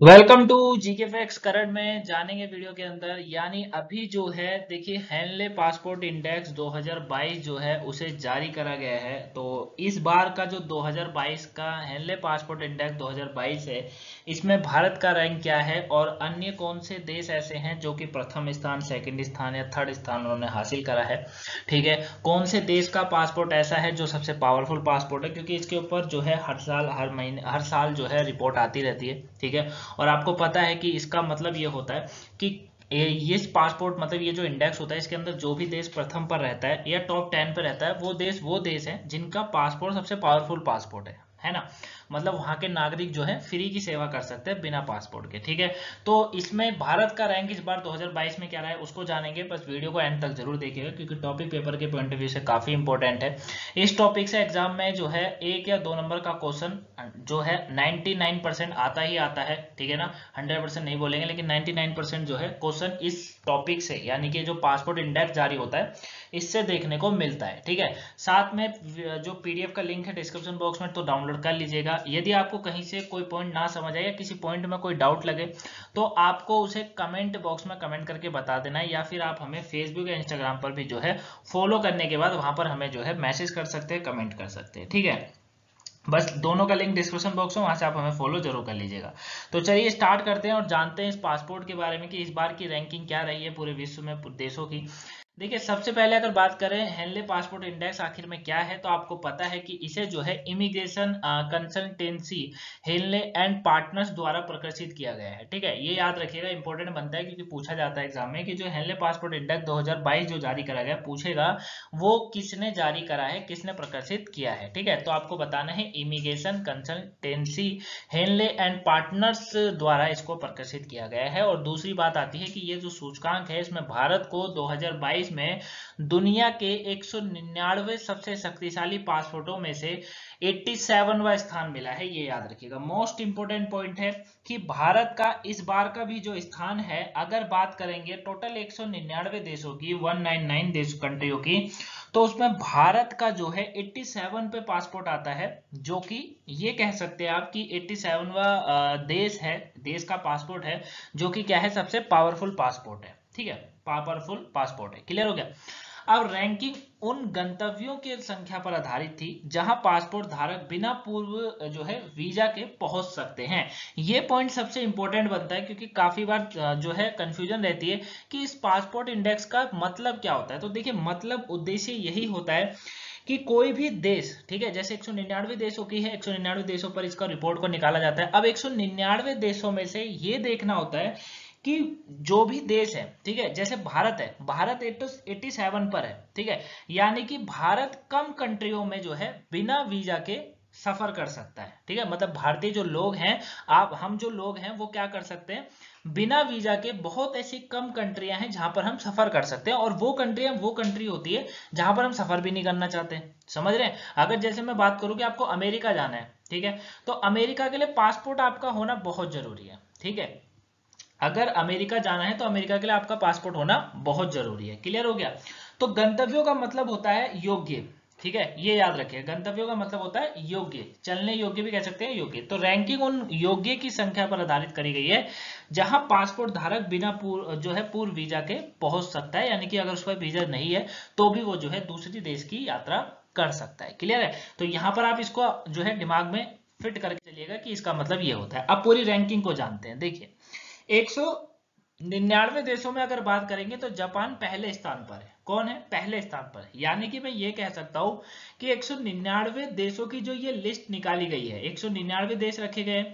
Welcome to GK facts. Current में जानेंगे video के अंदर, यानी अभी जो है देखिए हेनले पासपोर्ट इंडेक्स 2022 जो है उसे जारी करा गया है। तो इस बार का जो 2022 का हेनले पासपोर्ट इंडेक्स 2022 है, इसमें भारत का रैंक क्या है और अन्य कौन से देश ऐसे हैं जो कि प्रथम स्थान, सेकंड स्थान या थर्ड स्थान उन्होंने हासिल करा है। ठीक है, कौन से देश का पासपोर्ट ऐसा है जो सबसे पावरफुल पासपोर्ट है, क्योंकि इसके ऊपर जो है हर साल, हर महीने, हर साल जो है रिपोर्ट आती रहती है। ठीक है, और आपको पता है कि इसका मतलब ये होता है कि ये पासपोर्ट, मतलब ये जो इंडेक्स होता है, इसके अंदर जो भी देश प्रथम पर रहता है या टॉप 10 पर रहता है, वो देश है जिनका पासपोर्ट सबसे पावरफुल पासपोर्ट है ना। मतलब वहां के नागरिक जो है फ्री की सेवा कर सकते हैं बिना पासपोर्ट के। ठीक है, तो इसमें भारत का रैंक इस बार 2022 में क्या रहा है उसको जानेंगे, बस वीडियो को एंड तक जरूर देखिएगा क्योंकि टॉपिक पेपर के पॉइंट ऑफ व्यू से काफी इंपॉर्टेंट है। इस टॉपिक से एग्जाम में जो है 1 या 2 नंबर का क्वेश्चन जो है 99% आता ही आता है। ठीक है ना, 100% नहीं बोलेंगे लेकिन 99% जो है क्वेश्चन इस टॉपिक से, यानी कि जो पासपोर्ट इंडेक्स जारी होता है इससे देखने को मिलता है। ठीक है, साथ में जो पीडीएफ का लिंक है डिस्क्रिप्शन बॉक्स में, तो डाउनलोड कर लीजिएगा। यदि आपको कहीं से कोई पॉइंट ना समझ आए या किसी पॉइंट में कोई डाउट लगे तो आपको उसे कमेंट बॉक्स में कमेंट करके बता देना है, या फिर आप हमें फेसबुक या इंस्टाग्राम पर भी जो है फॉलो करने के बाद वहां पर हमें जो है मैसेज कर सकते हैं, कमेंट कर सकते हैं। ठीक है, बस दोनों का लिंक डिस्क्रिप्शन बॉक्स में, वहां से आप हमें फॉलो जरूर कर लीजिएगा। तो चलिए स्टार्ट करते हैं और जानते हैं इस पासपोर्ट के बारे में कि इस बार की रैंकिंग क्या रही है पूरे विश्व में देशों की। देखिए, सबसे पहले अगर बात करें हेनले पासपोर्ट इंडेक्स आखिर में क्या है, तो आपको पता है कि इसे जो है immigration consultancy Henley and partners द्वारा प्रकाशित किया गया है। ठीक है, ये याद रखिएगा, इंपॉर्टेंट बनता है क्योंकि पूछा जाता है एग्जाम में कि जो हेनले पासपोर्ट इंडेक्स 2022 जो जारी करा गया, पूछेगा वो किसने जारी करा है, किसने प्रकाशित किया है। ठीक है, तो आपको बताना है immigration consultancy Henley and partners द्वारा इसको प्रकाशित किया गया है। और दूसरी बात आती है कि ये जो सूचकांक है इसमें भारत को 2022 में दुनिया के 199 सबसे शक्तिशाली पासपोर्टों में से 87वां स्थान मिला है। ये याद रखिएगा, मोस्ट इंपोर्टेंट पॉइंट है कि भारत का इस बार का भी जो स्थान है, अगर बात करेंगे टोटल 199 देशों की, 199 देश कंट्रियों की, तो उसमें भारत का जो है 87 पे पासपोर्ट आता है, जो कि ये कह सकते हैं आप कि 87वां देश है, देश का पासपोर्ट है जो कि क्या है, सबसे पावरफुल पासपोर्ट है। ठीक है, पावरफुल पासपोर्ट है। क्लियर हो गया। अब रैंकिंग उन गंतव्यों की संख्या पर आधारित थी जहां पासपोर्ट धारक बिना पूर्व जो है वीजा के पहुंच सकते हैं। ये पॉइंट सबसे इंपॉर्टेंट बनता है क्योंकि काफी बार जो है कंफ्यूजन रहती है कि इस पासपोर्ट इंडेक्स का मतलब क्या होता है। तो देखिए, मतलब उद्देश्य यही होता है कि कोई भी देश, ठीक है, जैसे 199 देशों की है, 199 देशों पर इसका रिपोर्ट को निकाला जाता है। अब 199 देशों में से ये देखना होता है कि जो भी देश है, ठीक है, जैसे भारत है, भारत 87 पर है। ठीक है, यानी कि भारत कम कंट्रियों में जो है बिना वीजा के सफर कर सकता है। ठीक है, मतलब भारतीय जो लोग हैं, आप हम जो लोग हैं वो क्या कर सकते हैं, बिना वीजा के बहुत ऐसी कम कंट्रियां हैं जहां पर हम सफर कर सकते हैं, और वो कंट्री होती है जहां पर हम सफर भी नहीं करना चाहते हैं। समझ रहे हैं। अगर जैसे मैं बात करूं कि आपको अमेरिका जाना है, ठीक है, तो अमेरिका के लिए पासपोर्ट आपका होना बहुत जरूरी है। ठीक है, अगर अमेरिका जाना है तो अमेरिका के लिए आपका पासपोर्ट होना बहुत जरूरी है। क्लियर हो गया। तो गंतव्यों का मतलब होता है योग्य। ठीक है, ये याद रखिए, गंतव्यों का मतलब होता है योग्य, चलने योग्य भी कह सकते हैं, योग्य। तो रैंकिंग उन योग्य की संख्या पर आधारित करी गई है जहां पासपोर्ट धारक बिना जो है पूर्व वीजा के पहुंच सकता है, यानी कि अगर उस पर वीजा नहीं है तो भी वो जो है दूसरी देश की यात्रा कर सकता है। क्लियर है। तो यहां पर आप इसको जो है दिमाग में फिट करके चलिएगा कि इसका मतलब ये होता है। अब पूरी रैंकिंग को जानते हैं। देखिए, 199 देशों में अगर बात करेंगे तो जापान पहले स्थान पर है। कौन है पहले स्थान पर? यानी कि मैं ये कह सकता हूं कि 199 देशों की जो ये लिस्ट निकाली गई है, 199 देश रखे गए,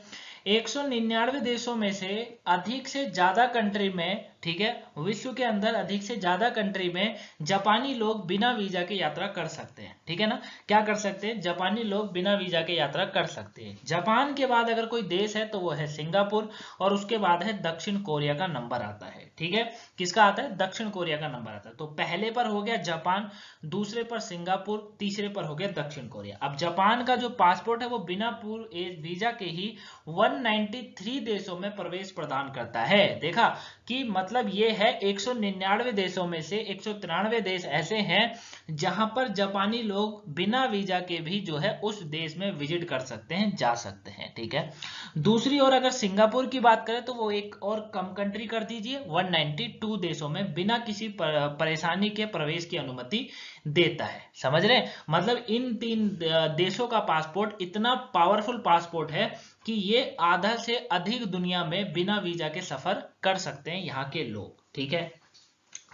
199 देशों में से अधिक से ज्यादा कंट्री में, ठीक है, विश्व के अंदर अधिक से ज्यादा कंट्री में जापानी लोग बिना वीजा के यात्रा कर सकते हैं। ठीक है ना, क्या कर सकते हैं, जापानी लोग बिना वीजा के यात्रा कर सकते हैं। जापान के बाद अगर कोई देश है तो वो है सिंगापुर, और उसके बाद है दक्षिण कोरिया का नंबर आता है। ठीक है, किसका आता है, दक्षिण कोरिया का नंबर आता है। तो पहले पर हो गया जापान, दूसरे पर सिंगापुर, तीसरे पर हो गया दक्षिण कोरिया। अब जापान का जो पासपोर्ट है वो बिना पूर्व वीजा के ही 193 देशों में प्रवेश प्रदान करता है। देखा कि मतलब ये है 199 देशों में से 193 देश ऐसे हैं जहां पर जापानी लोग बिना वीजा के भी जो है उस देश में विजिट कर सकते हैं, जा सकते हैं। ठीक है, दूसरी ओर अगर सिंगापुर की बात करें तो वो एक और कम कंट्री कर दीजिए, 192 देशों में बिना किसी परेशानी के प्रवेश की अनुमति देता है। समझ रहे हैं, मतलब इन 3 देशों का पासपोर्ट इतना पावरफुल पासपोर्ट है कि ये आधा से अधिक दुनिया में बिना वीजा के सफर कर सकते हैं यहाँ के लोग। ठीक है,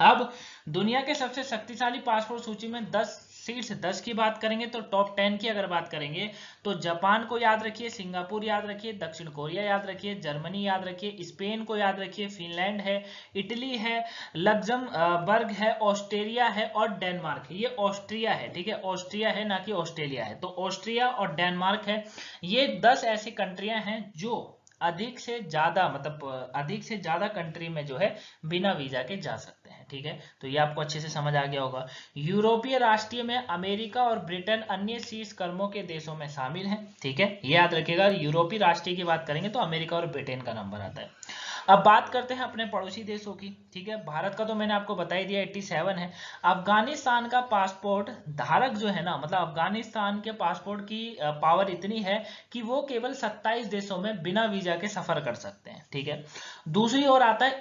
अब दुनिया के सबसे शक्तिशाली पासपोर्ट सूची में 10 की बात करेंगे तो टॉप 10 की अगर बात करेंगे तो जापान को याद रखिए, सिंगापुर याद रखिए, दक्षिण कोरिया याद रखिए, जर्मनी याद रखिए, स्पेन को याद रखिए, फिनलैंड है, इटली है, लग्जमबर्ग है, ऑस्ट्रेलिया है और डेनमार्क है। ये ऑस्ट्रिया है, ठीक है, ऑस्ट्रिया है ना कि ऑस्ट्रेलिया है, तो ऑस्ट्रिया और डेनमार्क है। ये 10 ऐसी कंट्रियां हैं जो अधिक से ज्यादा, मतलब अधिक से ज्यादा कंट्री में जो है बिना वीजा के जा सकते हैं। ठीक है, तो ये आपको अच्छे से समझ आ गया होगा। यूरोपीय राष्ट्रीय में अमेरिका और ब्रिटेन अन्य शीर्ष क्रमों के देशों में शामिल हैं। ठीक है, ये याद रखिएगा, यूरोपीय राष्ट्रीय की बात करेंगे तो अमेरिका और ब्रिटेन का नंबर आता है। अब बात करते हैं अपने पड़ोसी देशों की। ठीक है, भारत का तो मैंने आपको बता ही दिया 87 है। अफगानिस्तान का पासपोर्ट धारक जो है ना, मतलब अफगानिस्तान के पासपोर्ट की पावर इतनी है कि वो केवल 27 देशों में बिना वीजा के सफर कर सकते हैं। ठीक है, दूसरी ओर आता है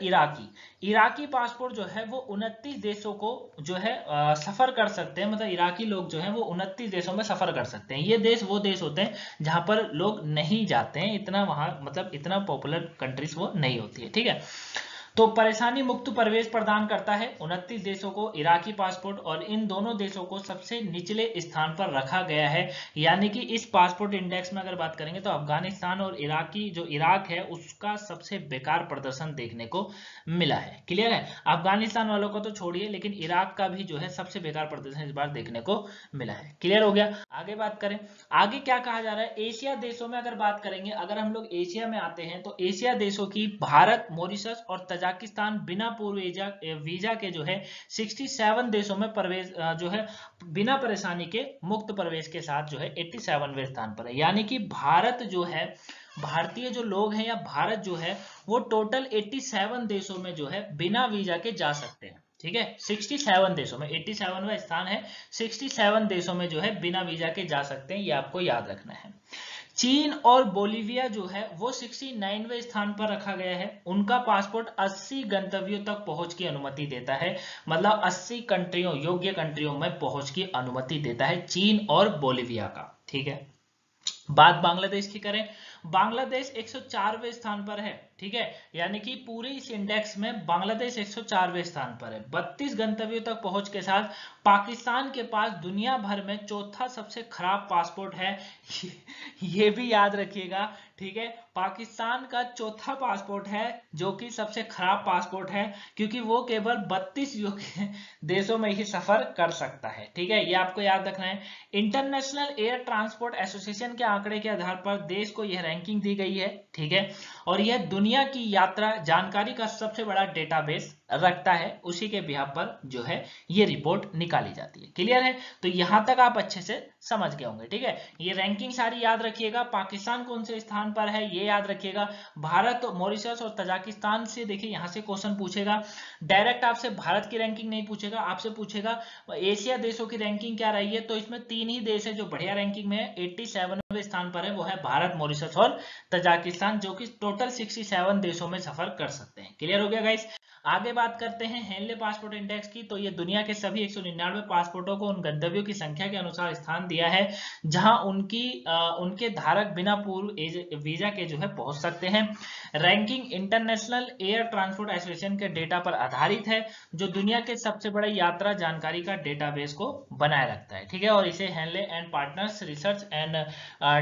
इराकी पासपोर्ट जो है वो 29 देशों को जो है सफर कर सकते हैं, मतलब इराकी लोग जो है वो 29 देशों में सफर कर सकते हैं। ये देश वो देश होते हैं जहां पर लोग नहीं जाते हैं इतना, वहां मतलब इतना पॉपुलर कंट्रीज वो नहीं होती है। ठीक है, तो परेशानी मुक्त प्रवेश प्रदान करता है 29 देशों को इराकी पासपोर्ट, और इन दोनों देशों को सबसे निचले स्थान पर रखा गया है। यानी कि इस पासपोर्ट इंडेक्स में अगर बात करेंगे तो अफगानिस्तान और इराकी जो इराक है उसका सबसे बेकार प्रदर्शन देखने को मिला है। क्लियर है, अफगानिस्तान वालों को तो छोड़िए, लेकिन इराक का भी जो है सबसे बेकार प्रदर्शन इस बार देखने को मिला है। क्लियर हो गया, आगे बात करें। आगे क्या कहा जा रहा है, एशिया देशों में अगर बात करेंगे, अगर हम लोग एशिया में आते हैं तो एशिया देशों की भारत, मॉरिशस और तजाकिस्तान बिना पूर्व वीजा के जो है 67 देशों में प्रवेश जो है बिना परेशानी के मुक्त प्रवेश के साथ जो है 87वें स्थान पर है। यानी कि भारत जो है, भारतीय जो लोग हैं या भारत जो है वो टोटल 87 देशों में जो है बिना वीजा के जा सकते हैं। ठीक है, 67 देशों में, 87वां स्थान है, 67 देशों में जो है बिना वीजा के जा सकते हैं, ये आपको याद रखना है। चीन और बोलीविया जो है वो 69वें स्थान पर रखा गया है। उनका पासपोर्ट 80 गंतव्यों तक पहुंच की अनुमति देता है, मतलब 80 कंट्रियों, योग्य कंट्रियों में पहुंच की अनुमति देता है चीन और बोलीविया का। ठीक है, बात बांग्लादेश की करें, बांग्लादेश 104वें स्थान पर है। ठीक है, यानी कि पूरे इस इंडेक्स में बांग्लादेश 104वें स्थान पर है, 32 गंतव्यों तक पहुंच के साथ। पाकिस्तान के पास दुनिया भर में चौथा सबसे खराब पासपोर्ट है, ये भी याद रखिएगा। ठीक है, पाकिस्तान का चौथा पासपोर्ट है जो कि सबसे खराब पासपोर्ट है, क्योंकि वो केवल 32 देशों में ही सफर कर सकता है। ठीक है, ये आपको याद रखना है। इंटरनेशनल एयर ट्रांसपोर्ट एसोसिएशन के आंकड़े के आधार पर देश को यह रैंकिंग दी गई है। ठीक है, और यह दुनिया की यात्रा जानकारी का सबसे बड़ा डेटाबेस रखता है, उसी के बिहाफ पर जो है ये रिपोर्ट निकाली जाती है। क्लियर है, तो यहां तक आप अच्छे से समझ गए होंगे। ठीक है, ये रैंकिंग सारी याद रखिएगा। पाकिस्तान कौन से स्थान पर है ये याद रखिएगा। भारत, मॉरिशस और तजाकिस्तान से देखिए यहां से क्वेश्चन पूछेगा, डायरेक्ट आपसे भारत की रैंकिंग नहीं पूछेगा, आपसे पूछेगा एशिया देशों की रैंकिंग क्या रही है। तो इसमें 3 ही देश है जो बढ़िया रैंकिंग में है, 87वें स्थान पर है, वो है भारत, मॉरिशस और तजाकिस्तान, जो कि टोटल 67 देशों में सफर कर सकते हैं। क्लियर हो गया गाइस, आगे बात करते हैं हेनले पासपोर्ट इंडेक्स की। तो ये दुनिया के सभी 199 पासपोर्टों को उन गंतव्यों की संख्या के अनुसार स्थान दिया है जहां उनके धारक बिना पूर्व वीजा के जो है पहुंच सकते हैं। Ranking international air transport association के डेटा पर आधारित है, जो दुनिया के सबसे बड़े यात्रा जानकारी का डेटाबेस को बनाए रखता है। ठीक है, और इसे Henley and partners research and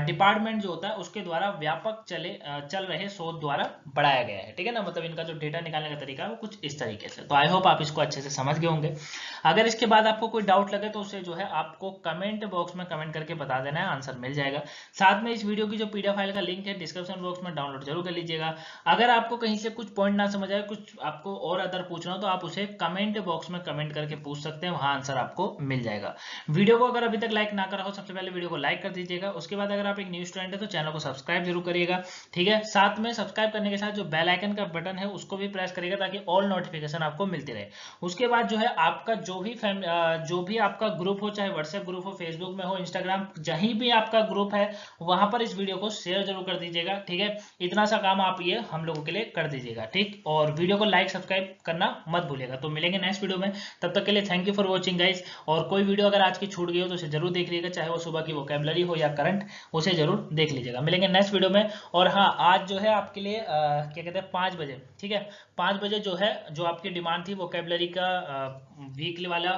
department जो होता है उसके द्वारा व्यापक चल रहे शोध द्वारा बढ़ाया गया है। ठीक है ना, मतलब इनका जो डेटा निकालने का तरीका है वो कुछ इस तरीके से। तो आई होप आप इसको अच्छे से समझ गए होंगे। अगर इसके बाद आपको कोई डाउट लगे तो उसे जो है आपको कमेंट बॉक्स में कमेंट करके बता देना है, आंसर मिल जाएगा। साथ में इस वीडियो की जो पीडीएफ फाइल का लिंक है डिस्क्रिप्शन बॉक्स में डाउनलोड जरूर कर लीजिएगा। अगर आपको कहीं से कुछ पॉइंट ना समझ आए, कुछ आपको और अदर पूछना हो तो आप उसे कमेंट बॉक्स में कमेंट करके पूछ सकते हैं, वहां आंसर आपको मिल जाएगा। वीडियो को अगर अभी तक लाइक ना करा हो, सबसे पहले वीडियो को लाइक कर दीजिएगा। उसके बाद अगर आप एक न्यू स्टूडेंट है तो चैनल को सब्सक्राइब जरूर करिएगा, ठीक है। साथ में सब्सक्राइब करने के साथ जो बेल आइकन का बटन है उसको भी प्रेस करिएगा ताकि ऑल नोटिफिकेशन आपको मिलती रहे। उसके बाद जो है आपका जो भी आपका ग्रुप हो, चाहे व्हाट्सएप ग्रुप हो, फेसबुक में हो, इंस्टाग्राम, जहीं भी आपका ग्रुप है वहां पर इस वीडियो को शेयर जरूर कर दीजिएगा, ठीक है। इतना सा काम आप ये हम लोगों के लिए कर दीजिएगा, ठीक। और वीडियो को लाइक सब्सक्राइब करना मत भूलिएगा। तो मिलेंगे नेक्स्ट वीडियो में, तब तक के लिए thank you for watching guys. और कोई वीडियो अगर आज की छूट गई हो तो उसे जरूर देख लीजिएगा, चाहे वो सुबह की वोकैबुलरी हो या करंट, उसे जरूर देख लीजिएगा। मिलेंगे नेक्स्ट वीडियो में। और हाँ, आज जो है आपके लिए क्या कहते हैं 5 बजे, ठीक है, 5 बजे जो है, जो आपकी डिमांड थी वोकैबुलरी का वीकली वाला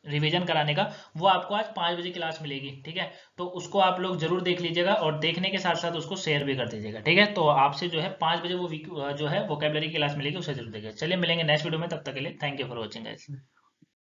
रिवीजन कराने का, वो आपको आज 5 बजे क्लास मिलेगी, ठीक है। तो उसको आप लोग जरूर देख लीजिएगा और देखने के साथ साथ उसको शेयर भी कर दीजिएगा, ठीक है। तो आपसे जो है 5 बजे वो वीक जो है वोकैबुलरी की क्लास मिलेगी, उसे जरूर देखिए। चलिए मिलेंगे नेक्स्ट वीडियो में, तब तक के लिए thank you for watching guys.